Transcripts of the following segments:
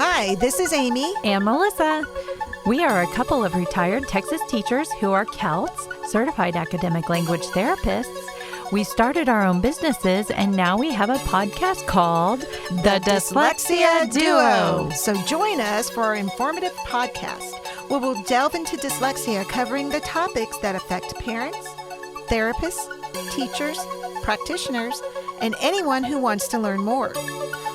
Hi, this is Amy. And Melissa. We are a couple of retired Texas teachers who are CALTs, Certified Academic Language Therapists. We started our own businesses, and now we have a podcast called The Dyslexia Duo. So join us for our informative podcast, where we'll delve into dyslexia, covering the topics that affect parents, therapists, teachers, practitioners, and anyone who wants to learn more.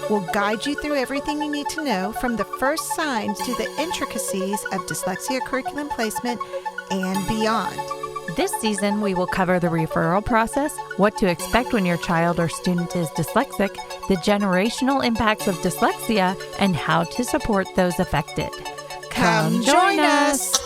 We'll guide you through everything you need to know, from the first signs to the intricacies of dyslexia curriculum placement and beyond. This season, we will cover the referral process, what to expect when your child or student is dyslexic, the generational impacts of dyslexia, and how to support those affected. Come join us!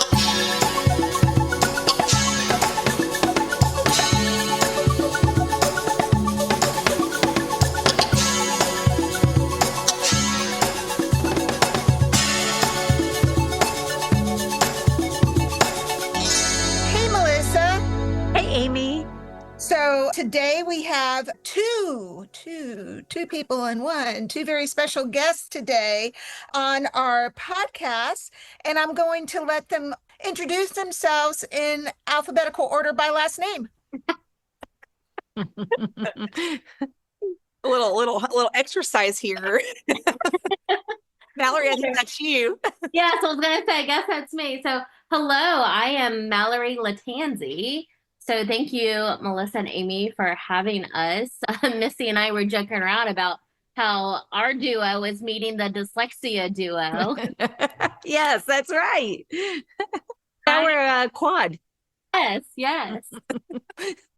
So today we have two people in one, two very special guests today on our podcast, and I'm going to let them introduce themselves in alphabetical order by last name. A little exercise here. Mallary, I think that's you. Yes, I was going to say, I guess that's me. So hello, I am Mallary Lattanze. So thank you, Melissa and Amy, for having us. Missy and I were joking around about how our duo is meeting the dyslexia duo. Yes, that's right. Now we're a quad. Yes.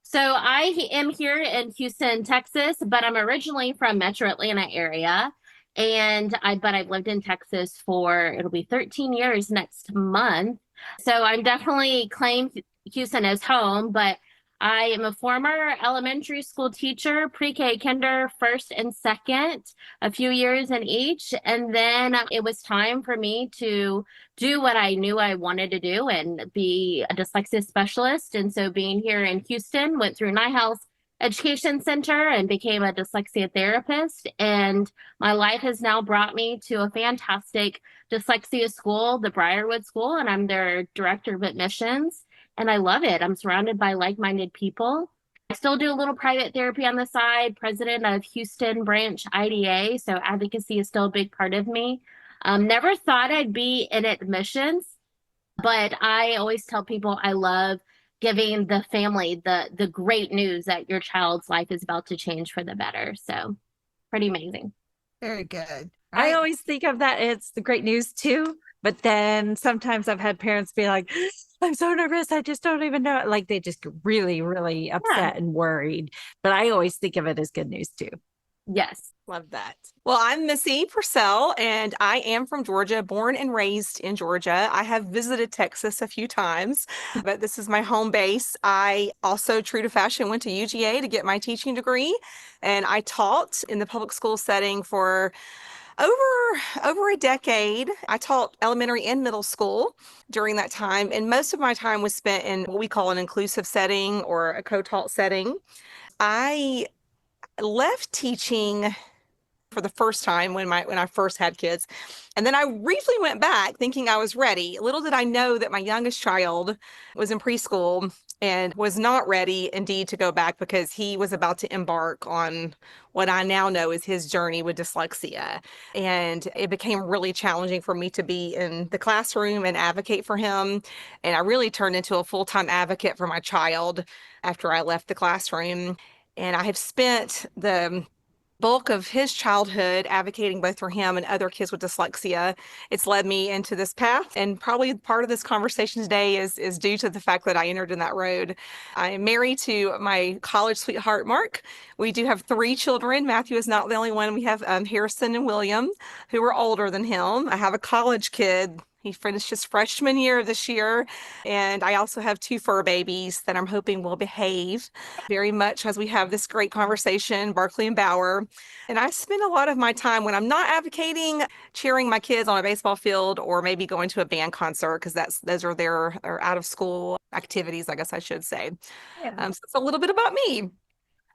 So I am here in Houston, Texas, but I'm originally from Metro Atlanta area. But I've lived in Texas it'll be 13 years next month. So I'm definitely claimed Houston as home, but I am a former elementary school teacher, pre-K, kinder, first and second, a few years in each. And then it was time for me to do what I knew I wanted to do and be a dyslexia specialist. And so being here in Houston, went through House Education Center and became a dyslexia therapist. And my life has now brought me to a fantastic dyslexia school, the Briarwood School, and I'm their director of admissions. And I love it. I'm surrounded by like-minded people. I still do a little private therapy on the side, president of Houston branch IDA. So advocacy is still a big part of me. Never thought I'd be in admissions, but I always tell people I love giving the family the great news that your child's life is about to change for the better. So pretty amazing. Very good. I always think of that. It's the great news too. But then sometimes I've had parents be like, I'm so nervous. I just don't even know. Like they just get really, really upset and worried. But I always think of it as good news too. Yes. Love that. Well, I'm Missy Purcell, and I am from Georgia, born and raised in Georgia. I have visited Texas a few times, but this is my home base. I also, true to fashion, went to UGA to get my teaching degree, and I taught in the public school setting for over a decade. I taught elementary and middle school during that time, and most of my time was spent in what we call an inclusive setting or a co-taught setting. I left teaching for the first time when I first had kids. And then I briefly went back thinking I was ready. Little did I know that my youngest child was in preschool and was not ready indeed to go back, because he was about to embark on what I now know is his journey with dyslexia. And it became really challenging for me to be in the classroom and advocate for him. And I really turned into a full-time advocate for my child after I left the classroom. And I have spent the bulk of his childhood advocating both for him and other kids with dyslexia. It's led me into this path, and probably part of this conversation today is due to the fact that I entered in that road. I am married to my college sweetheart, Mark. We do have 3 children. Matthew is not the only one. We have Harrison and William, who are older than him. I have a college kid. He finished his freshman year this year. And I also have 2 fur babies that I'm hoping will behave very much as we have this great conversation, Barkley and Bauer. And I spend a lot of my time when I'm not advocating, cheering my kids on a baseball field, or maybe going to a band concert, because those are their out of school activities, I guess I should say. Yeah. So it's a little bit about me.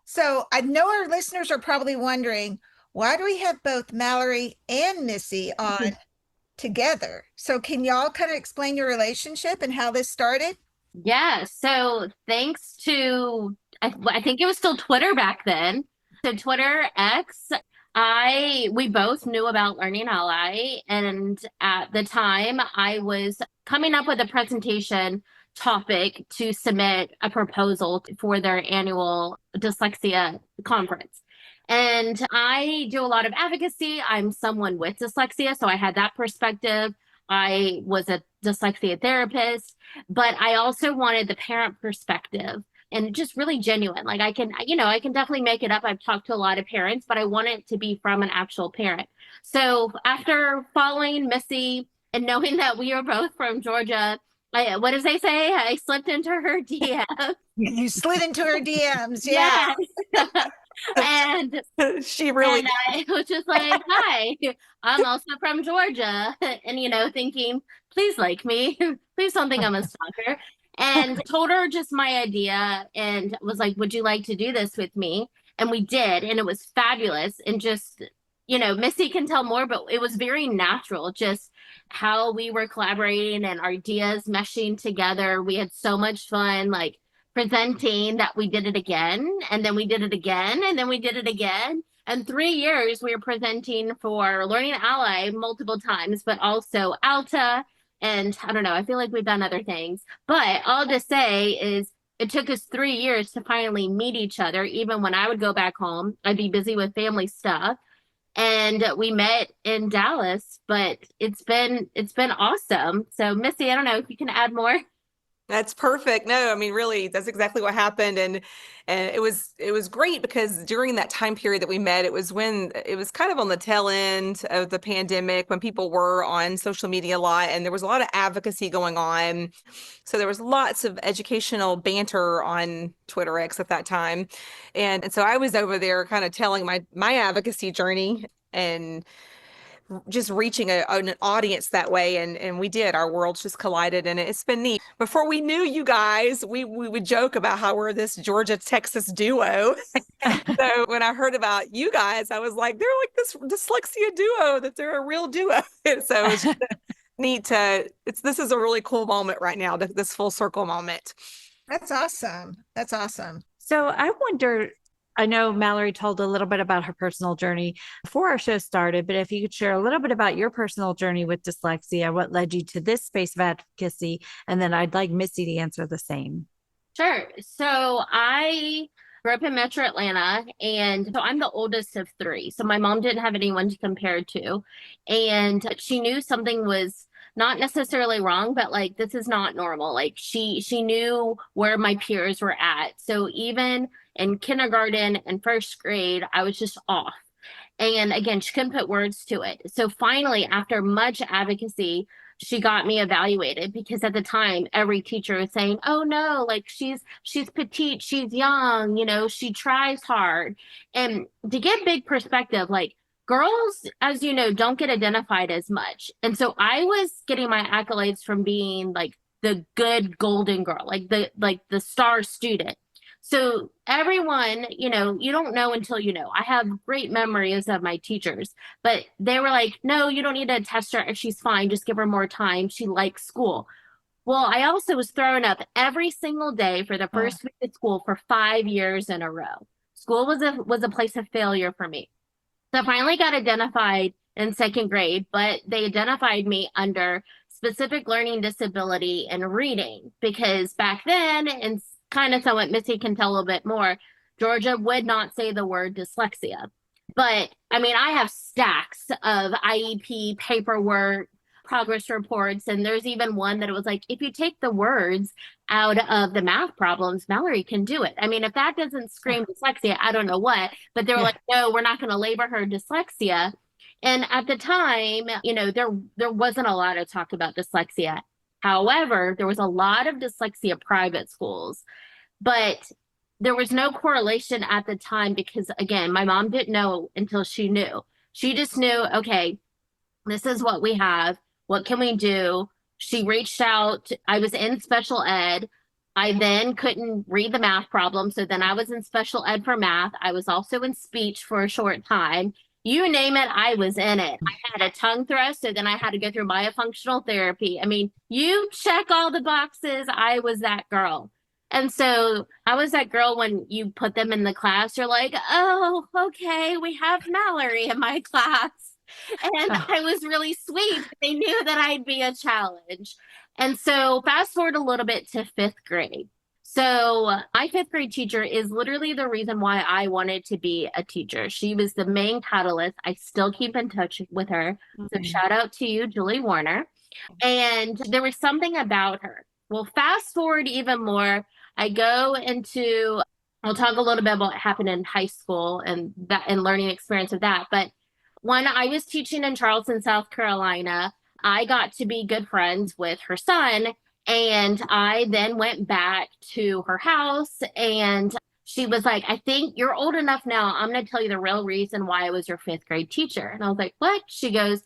So I know our listeners are probably wondering, why do we have both Mallary and Missy on together? So can y'all kind of explain your relationship and how this started? Yeah, so thanks to I think it was still Twitter back then. So Twitter X, we both knew about Learning Ally, and at the time I was coming up with a presentation topic to submit a proposal for their annual dyslexia conference. And I do a lot of advocacy. I'm someone with dyslexia, so I had that perspective. I was a dyslexia therapist, but I also wanted the parent perspective and just really genuine. Like I can definitely make it up. I've talked to a lot of parents, but I want it to be from an actual parent. So after following Missy and knowing that we are both from Georgia, what does they say? I slipped into her DM. You slid into her DMs. Yeah. Yes. And She really and I was just like, hi, I'm also from Georgia. And, thinking, please like me. Please don't think I'm a stalker. And told her just my idea and was like, would you like to do this with me? And we did. And it was fabulous. And just, Missy can tell more, but it was very natural, just how we were collaborating and our ideas meshing together. We had so much fun, like presenting that we did it again, and then we did it again, and then we did it again. And 3 years we were presenting for Learning Ally multiple times, but also Alta. And I don't know, I feel like we've done other things. But all to say is it took us 3 years to finally meet each other. Even when I would go back home, I'd be busy with family stuff. And we met in Dallas, but it's been awesome. So Missy, I don't know if you can add more. That's perfect. No, I mean, really, that's exactly what happened. And it was great because during that time period that we met, it was when it was kind of on the tail end of the pandemic when people were on social media a lot and there was a lot of advocacy going on. So there was lots of educational banter on Twitter X at that time. And so I was over there kind of telling my advocacy journey and just reaching an audience that way. And we did. Our worlds just collided and it's been neat. Before we knew you guys, we would joke about how we're this Georgia Texas duo. So when I heard about you guys, I was like, they're like this dyslexia duo, that they're a real duo. So it's neat this is a really cool moment right now, this full circle moment. That's awesome. That's awesome. So I wonder, I know Mallary told a little bit about her personal journey before our show started, but if you could share a little bit about your personal journey with dyslexia, what led you to this space of advocacy, and then I'd like Missy to answer the same. Sure. So I grew up in Metro Atlanta, and so I'm the oldest of three. So my mom didn't have anyone to compare to, and she knew something was not necessarily wrong, but like this is not normal. Like she knew where my peers were at. So even in kindergarten and first grade, I was just off. And again, she couldn't put words to it. So finally, after much advocacy, she got me evaluated because at the time, every teacher was saying, oh no, like she's petite, she's young, she tries hard. And to get big perspective, like girls, as you know, don't get identified as much. And so I was getting my accolades from being like the good golden girl, like the star student. So everyone, you don't know until you know. I have great memories of my teachers, but they were like, no, you don't need to test her. If she's fine, just give her more time. She likes school. Well, I also was throwing up every single day for the first week of school for 5 years in a row. School was a place of failure for me. So I finally got identified in second grade, but they identified me under specific learning disability and reading because back then, and kind of so what Missy can tell a little bit more, Georgia would not say the word dyslexia. But I mean, I have stacks of IEP paperwork, progress reports, and there's even one that it was like, if you take the words out of the math problems, Mallary can do it. I mean, if that doesn't scream dyslexia, I don't know what, but they were like, no, we're not going to label her dyslexia. And at the time, there wasn't a lot of talk about dyslexia. However, there was a lot of dyslexia private schools, but there was no correlation at the time because, again, my mom didn't know until she knew. She just knew, okay, this is what we have. What can we do? She reached out. I was in special ed. I then couldn't read the math problem. So then I was in special ed for math. I was also in speech for a short time. You name it, I was in it. I had a tongue thrust, so then I had to go through myofunctional therapy. I mean, you check all the boxes. I was that girl. And so I was that girl when you put them in the class, you're like, oh, okay, we have Mallary in my class. And I was really sweet. They knew that I'd be a challenge. And so fast forward a little bit to fifth grade. So my fifth grade teacher is literally the reason why I wanted to be a teacher. She was the main catalyst. I still keep in touch with her. So shout out to you, Julie Warner. And there was something about her. Well, fast forward even more. I go into, I'll talk a little bit about what happened in high school and that and learning experience of that. But when I was teaching in Charleston, South Carolina, I got to be good friends with her son. And I then went back to her house and she was like, I think you're old enough now. I'm going to tell you the real reason why I was your fifth grade teacher. And I was like, what? She goes,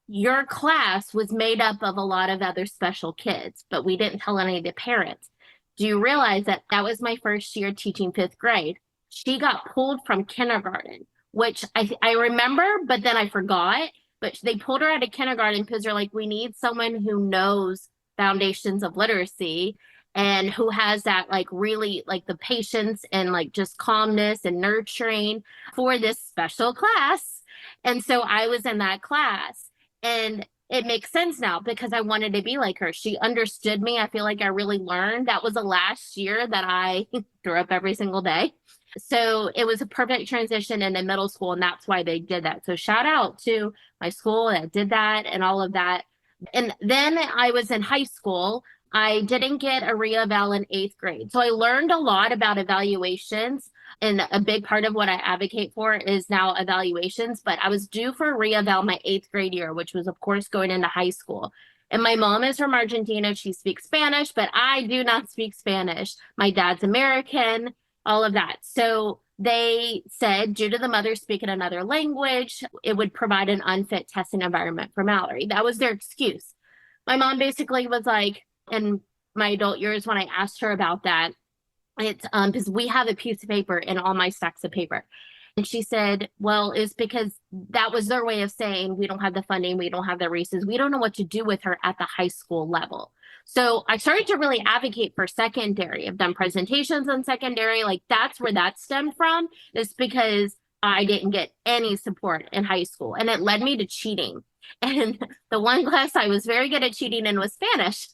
your class was made up of a lot of other special kids, but we didn't tell any of the parents. Do you realize that that was my first year teaching fifth grade? She got pulled from kindergarten, which I remember, but then I forgot. But they pulled her out of kindergarten because they're like, we need someone who knows foundations of literacy and who has that like really like the patience and like just calmness and nurturing for this special class. And so I was in that class. And it makes sense now because I wanted to be like her. She understood me. I feel like I really learned. That was the last year that I threw up every single day. So it was a perfect transition into middle school, and that's why they did that. So shout out to my school that did that and all of that. And then I was in high school. I didn't get a re-eval in eighth grade. So I learned a lot about evaluations. And a big part of what I advocate for is now evaluations. But I was due for a re-eval my eighth grade year, which was, of course, going into high school. And my mom is from Argentina. She speaks Spanish, but I do not speak Spanish. My dad's American, all of that. So they said, due to the mother speaking another language, it would provide an unfit testing environment for Mallary. That was their excuse. My mom basically was like, in my adult years, when I asked her about that, it's because we have a piece of paper in all my stacks of paper. And she said, well, it's because that was their way of saying we don't have the funding, we don't have the resources, we don't know what to do with her at the high school level. So I started to really advocate for secondary. I've done presentations on secondary. Like that's where that stemmed from, is because I didn't get any support in high school. And it led me to cheating. And the one class I was very good at cheating in was Spanish.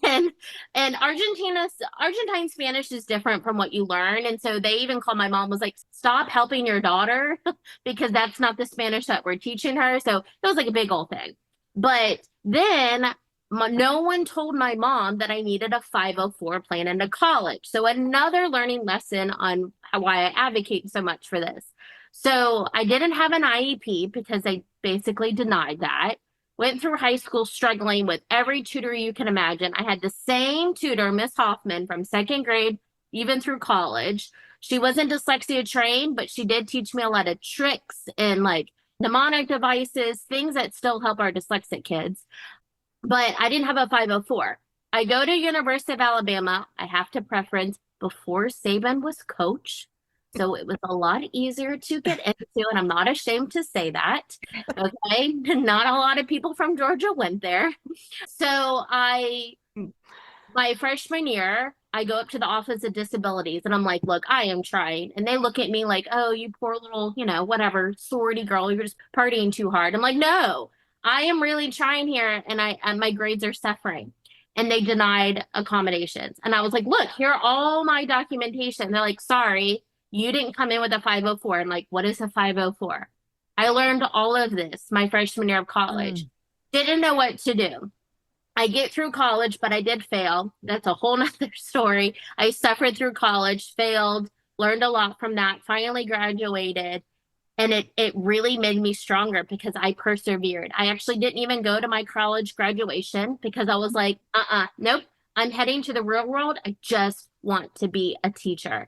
and Argentine Spanish is different from what you learn. And so they even called, my mom was like, stop helping your daughter because that's not the Spanish that we're teaching her. So it was like a big old thing. But then no one told my mom that I needed a 504 plan into college. So another learning lesson on why I advocate so much for this. So I didn't have an IEP because they basically denied that. Went through high school struggling with every tutor you can imagine. I had the same tutor, Miss Hoffman, from second grade, even through college. She wasn't dyslexia trained, but she did teach me a lot of tricks and like mnemonic devices, things that still help our dyslexic kids. But I didn't have a 504. I go to University of Alabama. I have to preference before Saban was coach. So it was a lot easier to get into, and I'm not ashamed to say that. Okay. Not a lot of people from Georgia went there. So my freshman year, I go up to the Office of Disabilities and I'm like, look, I am trying. And they look at me like, oh, you poor little, whatever, sorority girl, you're just partying too hard. I'm like, no, I am really trying here. And my grades are suffering. And they denied accommodations. And I was like, look, here are all my documentation. They're like, sorry, you didn't come in with a 504. I'm like, what is a 504? I learned all of this my freshman year of college. Didn't know what to do. I get through college, but I did fail. That's a whole nother story. I suffered through college, failed, learned a lot from that, finally graduated. And it really made me stronger because I persevered. I actually didn't even go to my college graduation because I was like, nope, I'm heading to the real world. I just want to be a teacher.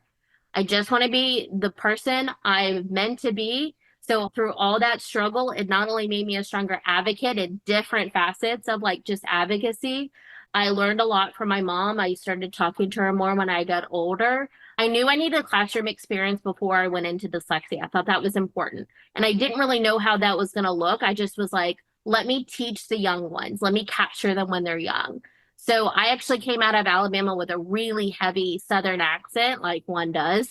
I just want to be the person I'm meant to be. So through all that struggle, it not only made me a stronger advocate in different facets of like just advocacy. I learned a lot from my mom. I started talking to her more when I got older. I knew I needed classroom experience before I went into dyslexia. I thought that was important. And I didn't really know how that was going to look. I just was like, let me teach the young ones. Let me capture them when they're young. So I actually came out of Alabama with a really heavy Southern accent, like one does.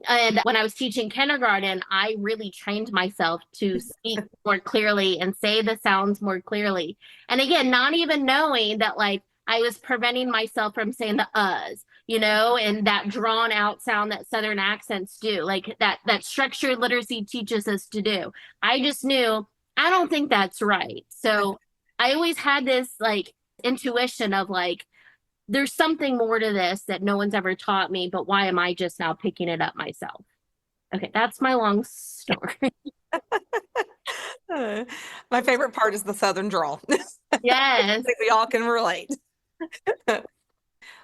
And when I was teaching kindergarten, I really trained myself to speak more clearly and say the sounds more clearly. And again, not even knowing that like I was preventing myself from saying the uhs, and that drawn out sound that Southern accents do, like that structured literacy teaches us to do. I just knew I don't think that's right. So I always had this like intuition of like, there's something more to this that no one's ever taught me, but why am I just now picking it up myself? Okay, that's my long story. My favorite part is the Southern drawl. Yes. I think we all can relate.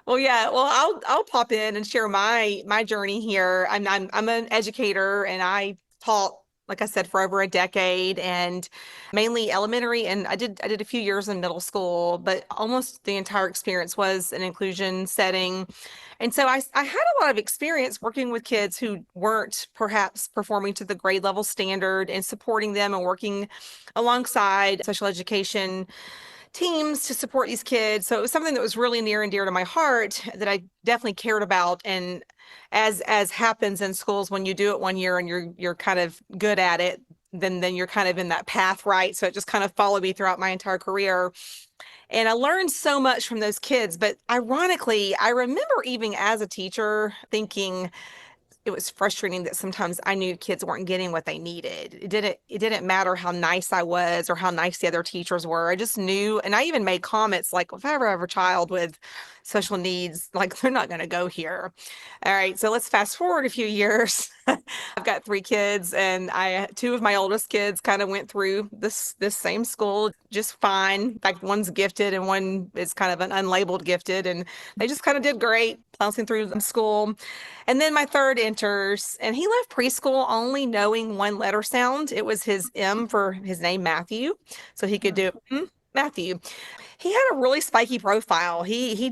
Well, yeah. Well, I'll pop in and share my journey here. I'm an educator, and I taught, like I said, for over a decade, and mainly elementary, and I did a few years in middle school, but almost the entire experience was an inclusion setting. And so I had a lot of experience working with kids who weren't perhaps performing to the grade level standard, and supporting them and working alongside special education teams to support these kids. So it was something that was really near and dear to my heart, that I definitely cared about. And as happens in schools, when you do it one year and you're kind of good at it, then you're kind of in that path, right? So it just kind of followed me throughout my entire career. And I learned so much from those kids. But ironically, I remember even as a teacher thinking, it was frustrating that sometimes I knew kids weren't getting what they needed. It didn't matter how nice I was or how nice the other teachers were. I just knew, and I even made comments like, if I ever have a child with special needs, like, they're not going to go here. All right, so let's fast forward a few years. I've got 3 kids, and two of my oldest kids kind of went through this same school just fine. In fact, one's gifted and one is kind of an unlabeled gifted, and they just kind of did great bouncing through school. And then my third enters, and he left preschool only knowing one letter sound. It was his M for his name, Matthew. So he could do Matthew. He had a really spiky profile. He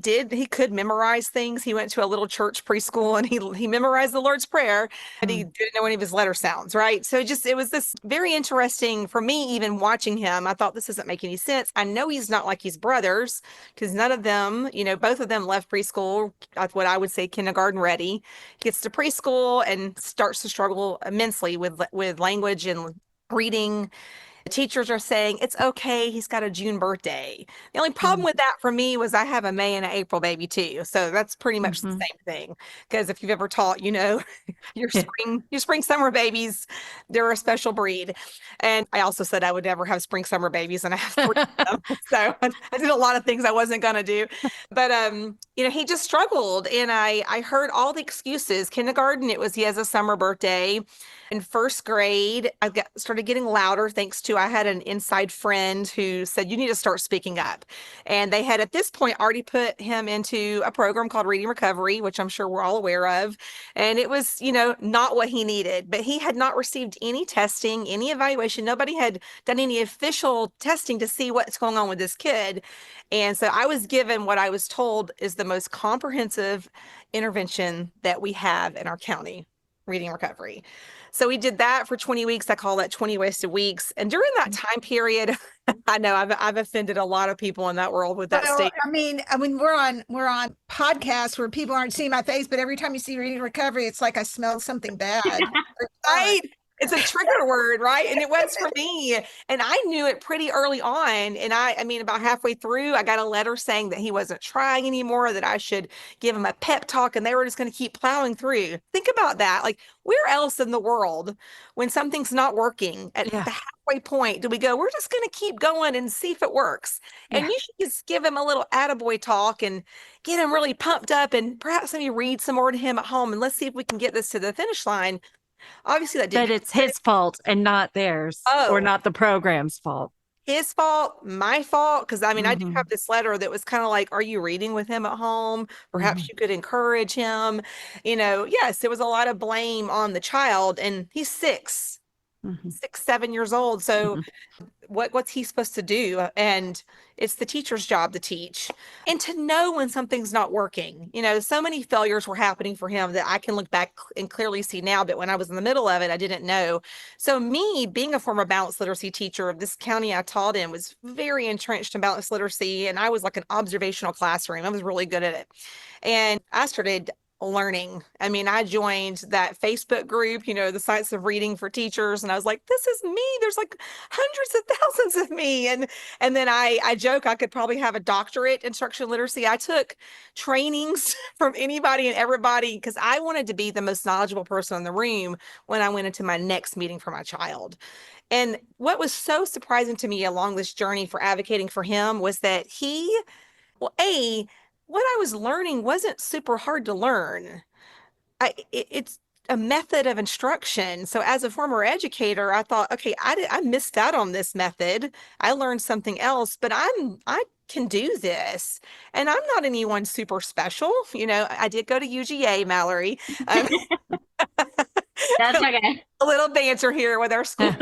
could memorize things. He went to a little church preschool, and he memorized the Lord's Prayer, but he didn't know any of his letter sounds, right? So it was this very interesting for me, even watching him. I thought, this doesn't make any sense. I know he's not like his brothers, because none of them, both of them left preschool, what I would say kindergarten ready, gets to preschool and starts to struggle immensely with language and reading. The teachers are saying, it's okay, he's got a June birthday. The only problem with that for me was I have a May and an April baby too. So that's pretty much the same thing. Because if you've ever taught, your spring, summer babies, they're a special breed. And I also said I would never have spring, summer babies, and I have 3 of them. So I did a lot of things I wasn't going to do. But, he just struggled. And I heard all the excuses. Kindergarten, it was he has a summer birthday. In first grade, started getting louder thanks to, I had an inside friend who said, you need to start speaking up. And they had at this point already put him into a program called Reading Recovery, which I'm sure we're all aware of. And it was, not what he needed, but he had not received any testing, any evaluation. Nobody had done any official testing to see what's going on with this kid. And so I was given what I was told is the most comprehensive intervention that we have in our county, Reading Recovery. So we did that for 20 weeks. I call that 20 wasted weeks. And during that time period, I know I've offended a lot of people in that world with that statement. I mean, we're on podcasts where people aren't seeing my face, but every time you see Reading Recovery, it's like I smelled something bad. Right? It's a trigger word, right? And it was for me. And I knew it pretty early on. And I mean, about halfway through, I got a letter saying that he wasn't trying anymore, that I should give him a pep talk, and they were just going to keep plowing through. Think about that. Like, where else in the world, when something's not working at the halfway point, do we go, we're just going to keep going and see if it works? And you should just give him a little attaboy talk and get him really pumped up, and perhaps maybe read some more to him at home, and let's see if we can get this to the finish line. Obviously, that didn't. But it's his fault and not theirs, or not the program's fault. His fault, my fault. Because I mean, I do have this letter that was kind of like, are you reading with him at home? Perhaps you could encourage him. Yes, there was a lot of blame on the child, and he's 6, 7 years old. So what's he supposed to do? And it's the teacher's job to teach and to know when something's not working. So many failures were happening for him that I can look back and clearly see now, but when I was in the middle of it, I didn't know. So me being a former balanced literacy teacher of this county I taught in was very entrenched in balanced literacy, and I was like an observational classroom. I was really good at it. And I started learning. I mean, I joined that Facebook group, the Science of Reading for Teachers, and I was like, this is me. There's like hundreds of thousands of me. And then I joke I could probably have a doctorate in instructional literacy. I took trainings from anybody and everybody because I wanted to be the most knowledgeable person in the room when I went into my next meeting for my child. And what was so surprising to me along this journey for advocating for him was that what I was learning wasn't super hard to learn. It's a method of instruction. So as a former educator, I thought, okay, I missed out on this method. I learned something else, but I can do this. And I'm not anyone super special. I did go to UGA, Mallary. That's okay. A little banter here with our school.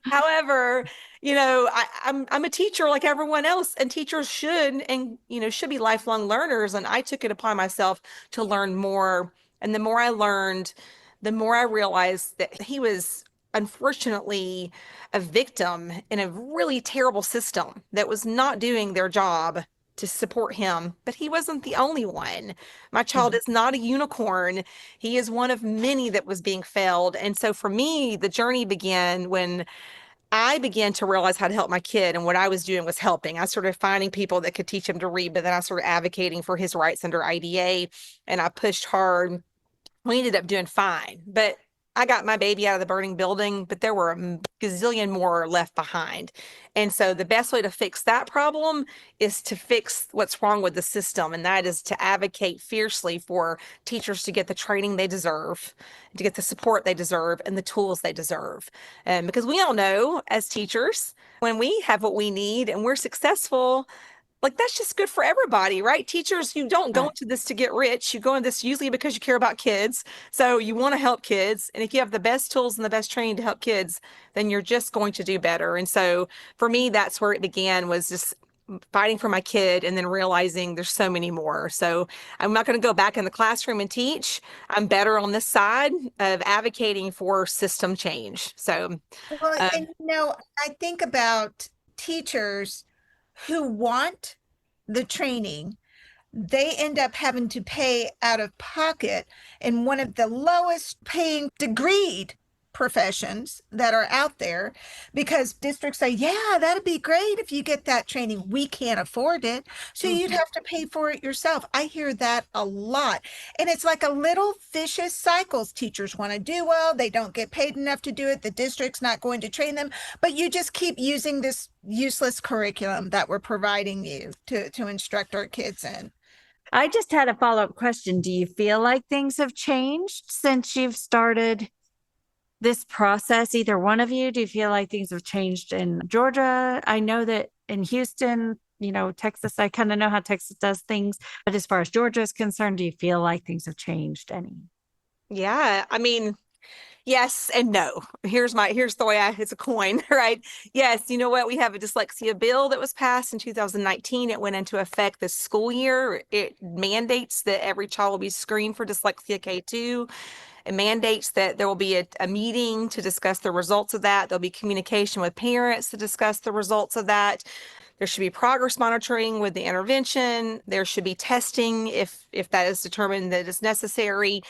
However, I'm a teacher like everyone else, and teachers should be lifelong learners. And I took it upon myself to learn more. And the more I learned, the more I realized that he was unfortunately a victim in a really terrible system that was not doing their job to support him, but he wasn't the only one. My child is not a unicorn. He is one of many that was being failed. And so for me, the journey began when I began to realize how to help my kid, and what I was doing was helping. I started finding people that could teach him to read, but then I started advocating for his rights under IDA, and I pushed hard. We ended up doing fine, but I got my baby out of the burning building, but there were a gazillion more left behind. And so the best way to fix that problem is to fix what's wrong with the system. And that is to advocate fiercely for teachers to get the training they deserve, to get the support they deserve, and the tools they deserve. Because we all know as teachers, when we have what we need and we're successful, like that's just good for everybody, right? Teachers, you don't go into this to get rich. You go into this usually because you care about kids. So you want to help kids. And if you have the best tools and the best training to help kids, then you're just going to do better. And so for me, that's where it began, was just fighting for my kid and then realizing there's so many more. So I'm not going to go back in the classroom and teach. I'm better on this side of advocating for system change. So, well, and I think about teachers who want the training, they end up having to pay out of pocket in one of the lowest paying degreed professions that are out there, because districts say, yeah, that'd be great if you get that training. We can't afford it. So you'd have to pay for it yourself. I hear that a lot. And it's like a little vicious cycle. Teachers want to do well. They don't get paid enough to do it. The district's not going to train them, but you just keep using this useless curriculum that we're providing you to instruct our kids in. I just had a follow-up question. Do you feel like things have changed since you've started this process? Either one of you, do you feel like things have changed in Georgia? I know that in Houston, Texas, I kind of know how Texas does things, but as far as Georgia is concerned, do you feel like things have changed any? Yeah, I mean, yes and no. Here's the way it's a coin, right? Yes, you know what? We have a dyslexia bill that was passed in 2019. It went into effect this school year. It mandates that every child will be screened for dyslexia K2. It mandates that there will be a meeting to discuss the results of that. There'll be communication with parents to discuss the results of that. There should be progress monitoring with the intervention. There should be testing if that is determined that is necessary.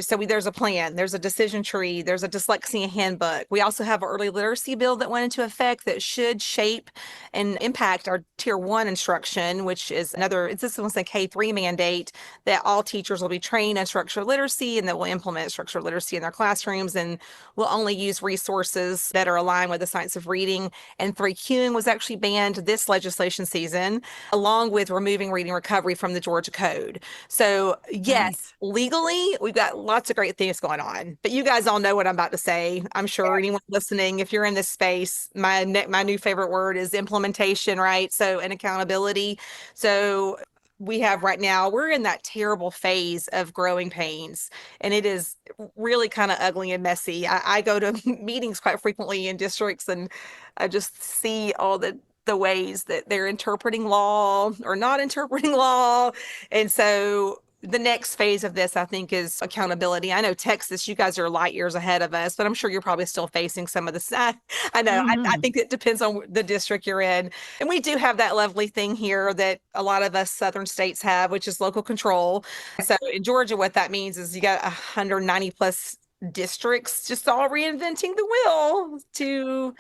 So there's a plan, there's a decision tree, there's a dyslexia handbook. We also have an early literacy bill that went into effect that should shape and impact our tier 1 instruction, which is this one's a K3 mandate that all teachers will be trained in structural literacy and that will implement structural literacy in their classrooms, and will only use resources that are aligned with the science of reading. And 3Qing was actually banned this legislation season, along with removing reading recovery from the Georgia Code. So yes, legally, we've got lots of great things going on, but you guys all know what I'm about to say. I'm sure anyone listening, if you're in this space, my new favorite word is implementation, right? So, and accountability. So we have right now, we're in that terrible phase of growing pains, and it is really kind of ugly and messy. I go to meetings quite frequently in districts, and I just see all the ways that they're interpreting law or not interpreting law. And so the next phase of this, I think, is accountability. I know Texas, you guys are light years ahead of us, but I'm sure you're probably still facing some of this. I know. I think it depends on the district you're in. And we do have that lovely thing here that a lot of us Southern states have, which is local control. So in Georgia, what that means is you got 190 plus districts just all reinventing the wheel to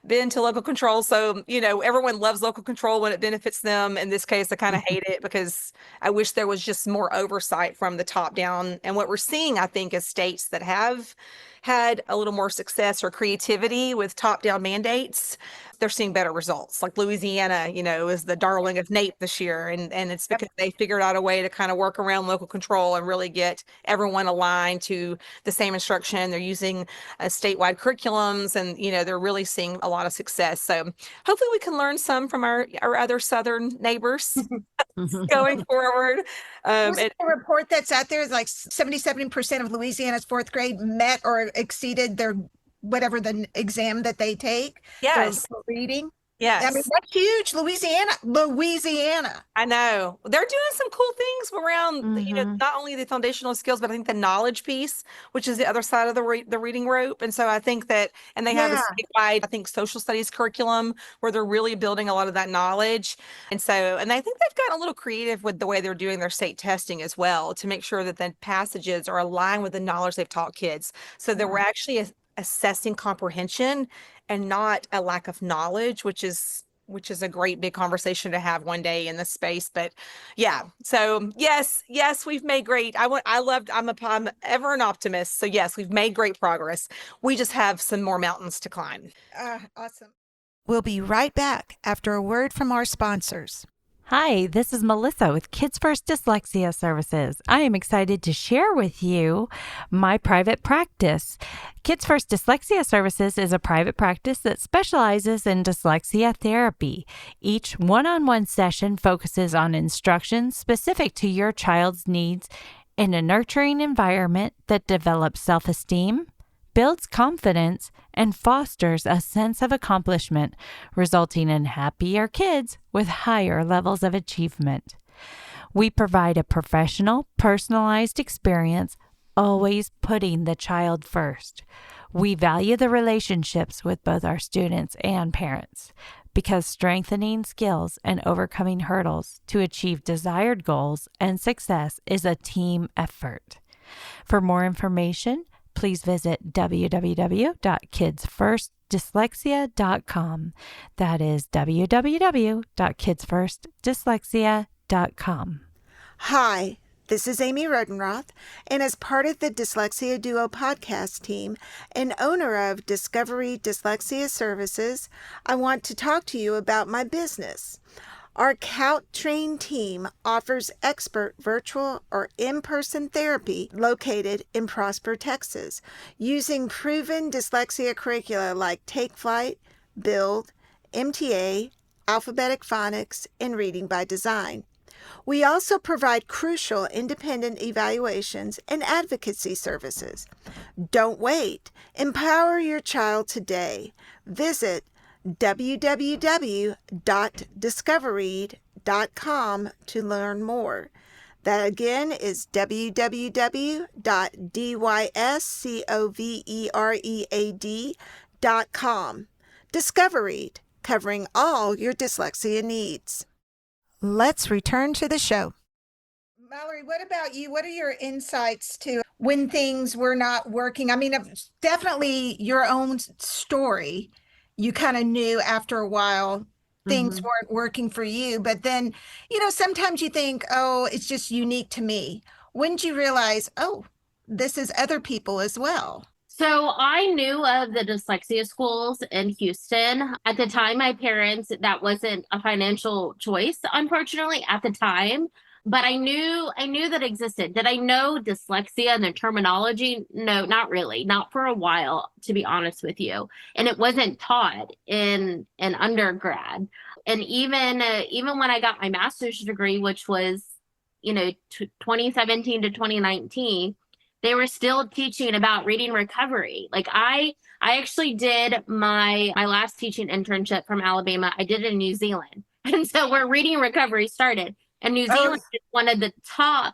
bend to local control. So, everyone loves local control when it benefits them. In this case, I kind of hate it because I wish there was just more oversight from the top down. And what we're seeing, I think, is states that have had a little more success or creativity with top down mandates, they're seeing better results. Like Louisiana, is the darling of NAEP this year. And it's because they figured out a way to kind of work around local control and really get everyone aligned to the same instruction. They're using statewide curriculums, and, they're really seeing a lot of success. So hopefully we can learn some from our other Southern neighbors going forward. There's a report that's out there is like 77% of Louisiana's fourth grade met or exceeded their whatever the exam that they take. Yes. For reading. Yes. I mean, that's huge. Louisiana. I know. They're doing some cool things around, not only the foundational skills, but I think the knowledge piece, which is the other side of the reading rope. And so I think that, and they have a statewide, I think, social studies curriculum where they're really building a lot of that knowledge. And I think they've gotten a little creative with the way they're doing their state testing as well to make sure that the passages are aligned with the knowledge they've taught kids. So that we're actually assessing comprehension and not a lack of knowledge, which is a great big conversation to have one day in this space. But yeah, so yes, we've made great. I'm ever an optimist. So yes, we've made great progress. We just have some more mountains to climb. Awesome. We'll be right back after a word from our sponsors. Hi, this is Melissa with Kids First Dyslexia Services. I am excited to share with you my private practice. Kids First Dyslexia Services is a private practice that specializes in dyslexia therapy. Each one-on-one session focuses on instruction specific to your child's needs in a nurturing environment that develops self-esteem, builds confidence, and fosters a sense of accomplishment, resulting in happier kids with higher levels of achievement. We provide a professional, personalized experience, always putting the child first. We value the relationships with both our students and parents because strengthening skills and overcoming hurdles to achieve desired goals and success is a team effort. For more information, please visit www.kidsfirstdyslexia.com. That is www.kidsfirstdyslexia.com. Hi, this is Amy Rodenroth, and as part of the Dyslexia Duo podcast team and owner of Discovery Dyslexia Services, I want to talk to you about my business. Our COUT-trained team offers expert virtual or in-person therapy located in Prosper, Texas, using proven dyslexia curricula like Take Flight, Build, MTA, Alphabetic Phonics, and Reading by Design. We also provide crucial independent evaluations and advocacy services. Don't wait. Empower your child today. Visit www.discovereed.com to learn more. That again is www.discoveread.com. Discovereed, covering all your dyslexia needs. Let's return to the show. Mallory, what about you? What are your insights to when things were not working? I mean, definitely your own story. You kind of knew after a while things weren't working for you. But then, sometimes you think, oh, it's just unique to me. When did you realize, oh, this is other people as well? So I knew of the dyslexia schools in Houston. At the time, my parents, that wasn't a financial choice, unfortunately, at the time. but I knew that it existed. Did I know dyslexia and the terminology? No, not really. Not for a while, to be honest with you. And it wasn't taught in undergrad. And even when I got my master's degree, which was, 2017 to 2019, they were still teaching about reading recovery. Like I actually did my last teaching internship from Alabama. I did it in New Zealand. And so where reading recovery started. And New Zealand is one of the top,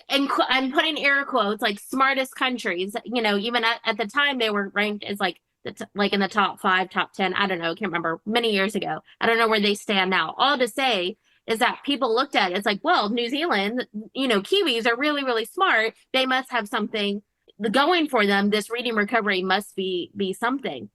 I'm putting air quotes, like smartest countries. Even at the time they were ranked as like in the top 5, top 10. I don't know. I can't remember, many years ago. I don't know where they stand now. All to say is that people looked at it, it's like, well, New Zealand, Kiwis are really, really smart. They must have something going for them. This reading recovery must be something.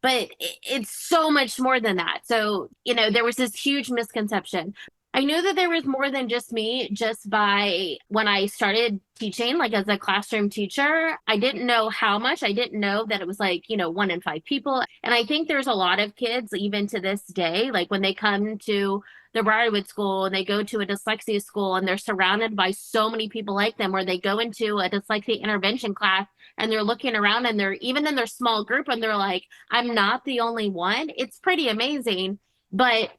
But it's so much more than that. So, there was this huge misconception. I knew that there was more than just me just by when I started teaching, like as a classroom teacher. I didn't know how much. I didn't know that it was like, 1 in 5 people. And I think there's a lot of kids, even to this day, like when they come to the Briarwood school and they go to a dyslexia school and they're surrounded by so many people like them, or they go into a dyslexia intervention class and they're looking around and they're even in their small group and they're like, I'm not the only one. It's pretty amazing. But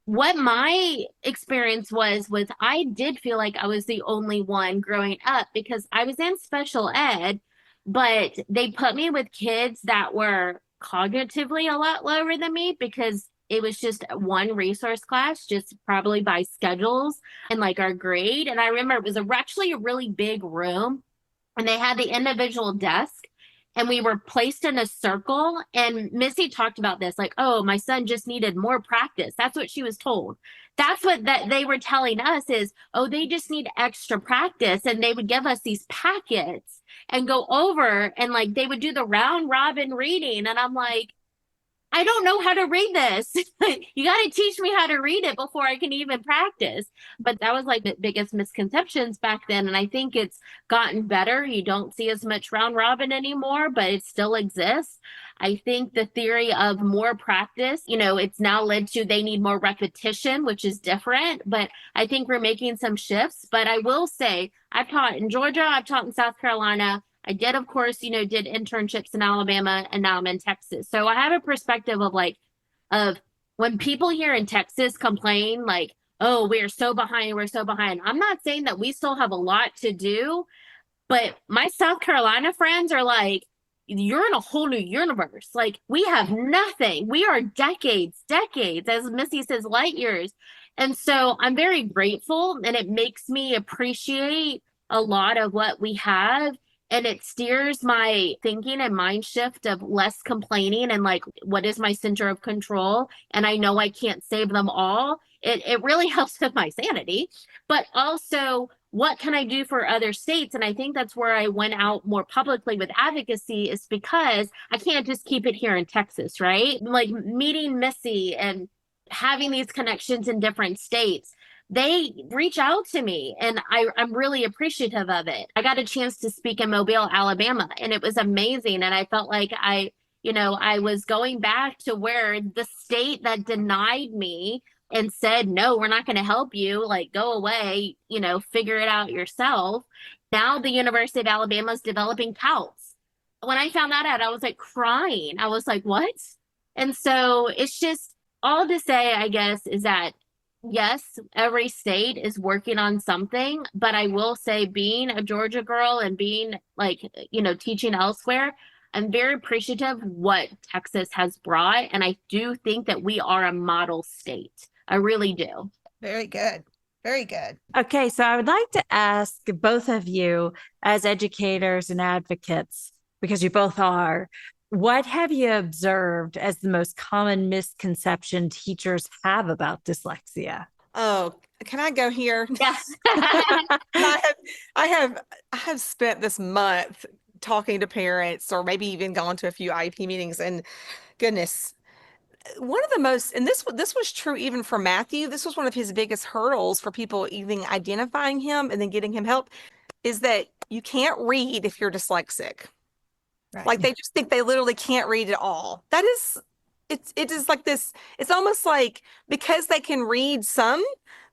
what my experience was I did feel like I was the only one growing up because I was in special ed, but they put me with kids that were cognitively a lot lower than me because it was just one resource class, just probably by schedules and like our grade. And I remember it was actually a really big room and they had the individual desk and we were placed in a circle. And Missy talked about this, like, oh, my son just needed more practice. That's what she was told. That's what they were telling us is, oh, they just need extra practice. And they would give us these packets and go over and like they would do the round robin reading. And I'm like, I don't know how to read this. You got to teach me how to read it before I can even practice. But that was like the biggest misconceptions back then. And I think it's gotten better. You don't see as much round robin anymore, but it still exists. I think the theory of more practice, it's now led to they need more repetition, which is different. But I think we're making some shifts. But I will say I've taught in Georgia, I've taught in South Carolina. I did, of course, did internships in Alabama, and now I'm in Texas. So I have a perspective of when people here in Texas complain like, oh, we're so behind. I'm not saying that we still have a lot to do, but my South Carolina friends are like, you're in a whole new universe. Like we have nothing. We are decades, as Missy says, light years. And so I'm very grateful and it makes me appreciate a lot of what we have. And it steers my thinking and mind shift of less complaining and like, what is my center of control? And I know I can't save them all. It really helps with my sanity, but also what can I do for other states? And I think that's where I went out more publicly with advocacy is because I can't just keep it here in Texas, right? Like meeting Missy and having these connections in different states. They reach out to me and I'm really appreciative of it. I got a chance to speak in Mobile, Alabama, and it was amazing. And I felt like I was going back to where the state that denied me and said, no, we're not going to help you, like go away, figure it out yourself. Now the University of Alabama is developing CALTs. When I found that out, I was like crying. I was like, what? And so it's just all to say, I guess, is that yes, every state is working on something, but I will say being a Georgia girl and being like, teaching elsewhere, I'm very appreciative of what Texas has brought. And I do think that we are a model state. I really do. Very good. Very good. Okay, so I would like to ask both of you as educators and advocates, because you both are, what have you observed as the most common misconception teachers have about dyslexia? Oh, can I go here? Yes. I have spent this month talking to parents or maybe even gone to a few IEP meetings, and goodness, one of the most, and this was true even for Matthew, this was one of his biggest hurdles for people even identifying him and then getting him help, is that you can't read if you're dyslexic. Right. Like they just think they literally can't read at all. That is, it is like this, it's almost like because they can read some,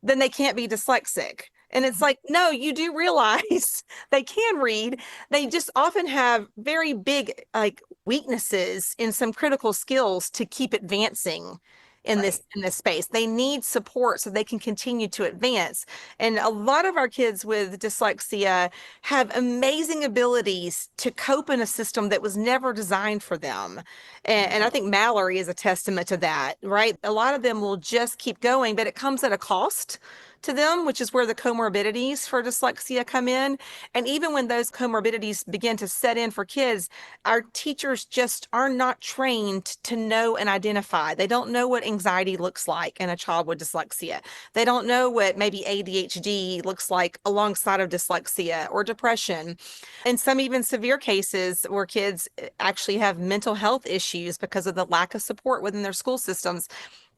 then they can't be dyslexic. And it's like, no, you do realize they can read. They just often have very big like weaknesses in some critical skills to keep advancing in this space. They need support so they can continue to advance. And a lot of our kids with dyslexia have amazing abilities to cope in a system that was never designed for them. And I think Mallary is a testament to that, right? A lot of them will just keep going, but it comes at a cost to them, which is where the comorbidities for dyslexia come in. And even when those comorbidities begin to set in for kids, our teachers just are not trained to know and identify. They don't know what anxiety looks like in a child with dyslexia. They don't know what maybe ADHD looks like alongside of dyslexia or depression. In some even severe cases where kids actually have mental health issues because of the lack of support within their school systems.